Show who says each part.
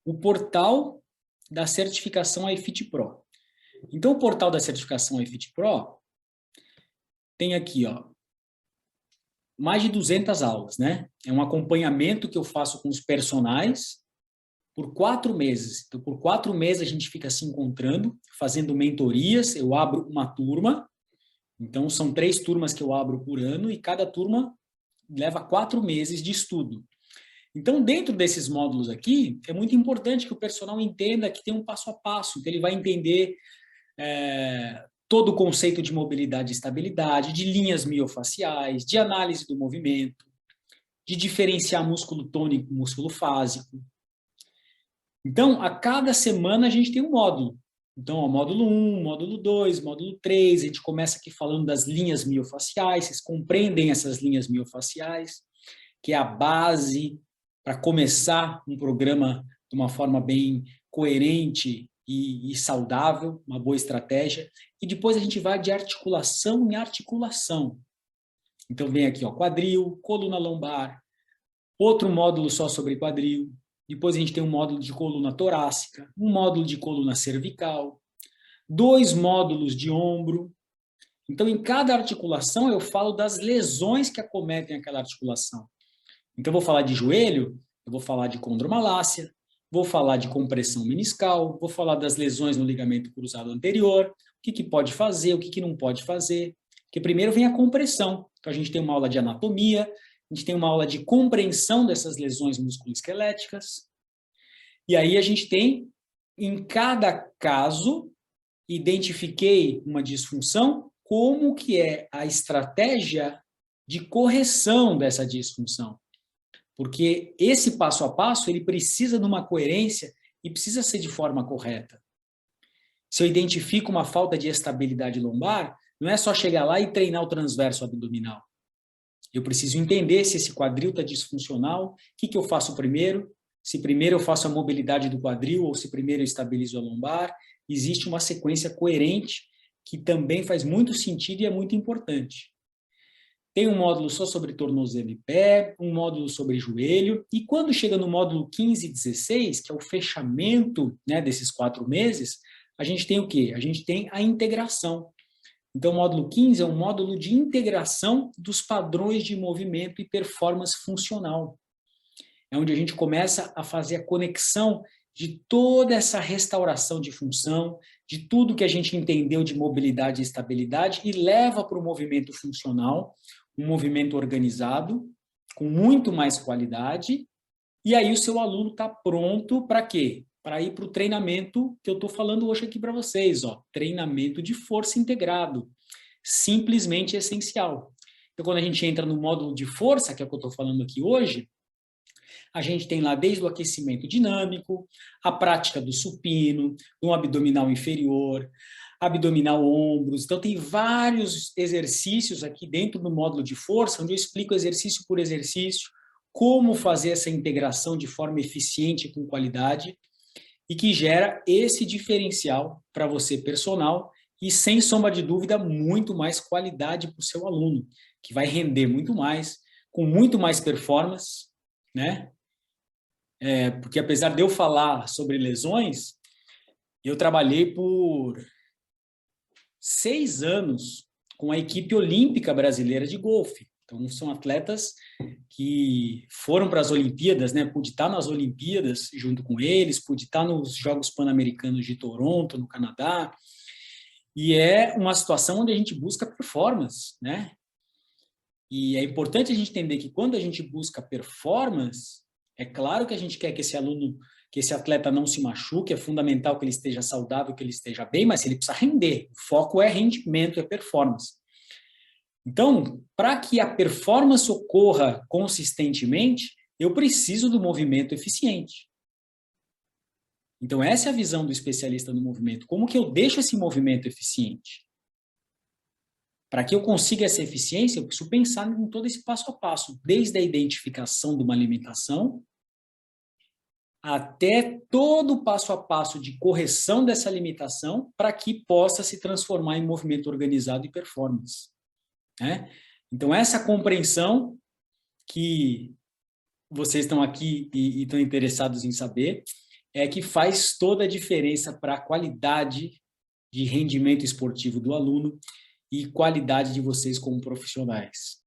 Speaker 1: o portal da certificação iFit Pro. Então, o portal da certificação iFit Pro tem aqui, ó, mais de 200 aulas, né? É um acompanhamento que eu faço com os personagens por 4 meses. Então, por 4 meses a gente fica se encontrando, fazendo mentorias, eu abro uma turma, então são 3 turmas que eu abro por ano e cada turma leva 4 meses de estudo. Então, dentro desses módulos aqui, é muito importante que o personal entenda que tem um passo a passo, que ele vai entender todo o conceito de mobilidade e estabilidade, de linhas miofaciais, de análise do movimento, de diferenciar músculo tônico e músculo fásico. Então, a cada semana a gente tem um módulo. Então, ó, módulo 1, módulo 2, módulo 3, a gente começa aqui falando das linhas miofaciais, vocês compreendem essas linhas miofaciais, que é a base para começar um programa de uma forma bem coerente e saudável, uma boa estratégia. E depois a gente vai de articulação em articulação. Então, vem aqui, ó, quadril, coluna lombar, outro módulo só sobre quadril. Depois a gente tem um módulo de coluna torácica, um módulo de coluna cervical, 2 módulos de ombro. Então, em cada articulação, eu falo das lesões que acometem aquela articulação. Então, eu vou falar de joelho, eu vou falar de condromalácia, vou falar de compressão meniscal, vou falar das lesões no ligamento cruzado anterior, o que pode fazer, o que não pode fazer. Porque primeiro vem a compressão. Então, a gente tem uma aula de anatomia, a gente tem uma aula de compreensão dessas lesões musculoesqueléticas. E aí a gente tem, em cada caso, identifiquei uma disfunção, como que é a estratégia de correção dessa disfunção. Porque esse passo a passo, ele precisa de uma coerência e precisa ser de forma correta. Se eu identifico uma falta de estabilidade lombar, não é só chegar lá e treinar o transverso abdominal. Eu preciso entender se esse quadril está disfuncional, o que eu faço primeiro, se primeiro eu faço a mobilidade do quadril ou se primeiro eu estabilizo a lombar. Existe uma sequência coerente que também faz muito sentido e é muito importante. Tem um módulo só sobre tornozelo e pé, um módulo sobre joelho, e quando chega no módulo 15 e 16, que é o fechamento, né, desses 4 meses, a gente tem o quê? A gente tem a integração. Então, o módulo 15 é um módulo de integração dos padrões de movimento e performance funcional. É onde a gente começa a fazer a conexão de toda essa restauração de função, de tudo que a gente entendeu de mobilidade e estabilidade e leva para o movimento funcional, um movimento organizado, com muito mais qualidade, e aí o seu aluno está pronto para quê? Para ir para o treinamento que eu estou falando hoje aqui para vocês, ó, treinamento de força integrado, simplesmente essencial. Então, quando a gente entra no módulo de força, que é o que eu estou falando aqui hoje, a gente tem lá desde o aquecimento dinâmico, a prática do supino, do abdominal inferior, abdominal ombros. Então, tem vários exercícios aqui dentro do módulo de força, onde eu explico exercício por exercício, como fazer essa integração de forma eficiente e com qualidade, e que gera esse diferencial para você personal e, sem sombra de dúvida, muito mais qualidade para o seu aluno, que vai render muito mais, com muito mais performance, né? Porque apesar de eu falar sobre lesões, eu trabalhei por 6 anos com a equipe olímpica brasileira de golfe. Então, são atletas que foram para as Olimpíadas, né? Pude estar nas Olimpíadas junto com eles, pude estar nos Jogos Pan-Americanos de Toronto, no Canadá. E é uma situação onde a gente busca performance, né? E é importante a gente entender que quando a gente busca performance, é claro que a gente quer que esse aluno, que esse atleta não se machuque, é fundamental que ele esteja saudável, que ele esteja bem, mas ele precisa render. O foco é rendimento, é performance. Então, para que a performance ocorra consistentemente, eu preciso do movimento eficiente. Então, essa é a visão do especialista no movimento. Como que eu deixo esse movimento eficiente? Para que eu consiga essa eficiência, eu preciso pensar em todo esse passo a passo, desde a identificação de uma limitação, até todo o passo a passo de correção dessa limitação, para que possa se transformar em movimento organizado e performance. Né? Então, essa compreensão que vocês estão aqui e estão interessados em saber, é que faz toda a diferença para a qualidade de rendimento esportivo do aluno e qualidade de vocês como profissionais.